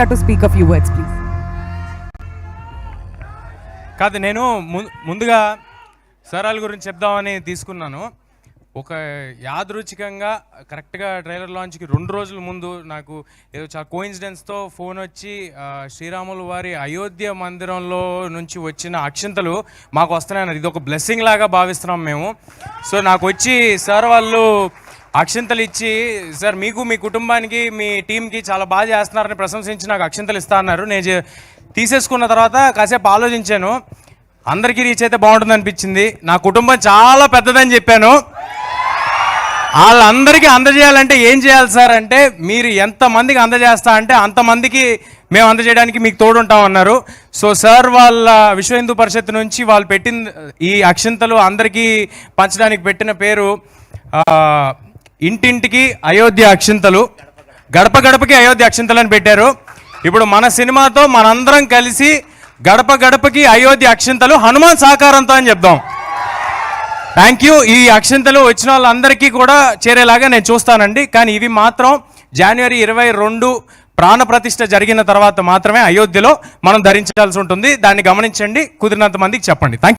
to speak a few words, please. కాదు, నేను ముందుగా సరాల గురించి చెప్దామని తీసుకున్నాను. ఒక యాదృచ్ఛికంగా కరెక్ట్గా ట్రైలర్ లాంచ్కి 2 రోజుల ముందు నాకు ఏదో చాలా కోయిన్సిడెన్స్తో ఫోన్ వచ్చి శ్రీరాములు వారి అయోధ్య మందిరంలో నుంచి వచ్చిన అక్షింతలు మాకు వస్తున్నాయన్నారు. ఇది ఒక బ్లెస్సింగ్ లాగా భావిస్తున్నాం మేము. సో నాకు వచ్చి సార్ వాళ్ళు అక్షింతలు ఇచ్చి, సార్ మీకు మీ కుటుంబానికి మీ టీంకి చాలా బాగా చేస్తున్నారని ప్రశంసించి నాకు అక్షింతలు ఇస్తా అన్నారు. నేను తీసేసుకున్న తర్వాత కాసేపు ఆలోచించాను. అందరికీ రీచ్ అయితే బాగుంటుంది అనిపించింది. నా కుటుంబం చాలా పెద్దదని చెప్పాను. వాళ్ళందరికీ అందజేయాలంటే ఏం చేయాలి సార్ అంటే, మీరు ఎంతమందికి అందజేస్తా అంటే అంతమందికి మేము అందజేయడానికి మీకు తోడుంటామన్నారు. సో సార్ వాళ్ళ విశ్వ హిందూ పరిషత్ నుంచి వాళ్ళు పెట్టిన ఈ అక్షింతలు అందరికీ పంచడానికి పెట్టిన పేరు ఇంటింటికి అయోధ్య అక్షింతలు, గడప గడపకి అయోధ్య అక్షింతలు అని పెట్టారు. ఇప్పుడు మన సినిమాతో మనందరం కలిసి గడప గడపకి అయోధ్య అక్షింతలు హనుమాన్ సహకారంతో అని చెప్దాం. Thank you. ఈ అక్షింతలు వచ్చిన వాళ్ళందరికీ కూడా చేరేలాగా నేను చూస్తానండి. కానీ ఇవి మాత్రం జనవరి 22 ప్రాణప్రతిష్ఠ జరిగిన తర్వాత మాత్రమే అయోధ్యలో మనం ధరించాల్సి ఉంటుంది. దాన్ని గమనించండి, కుదిరినంత మందికి చెప్పండి. థ్యాంక్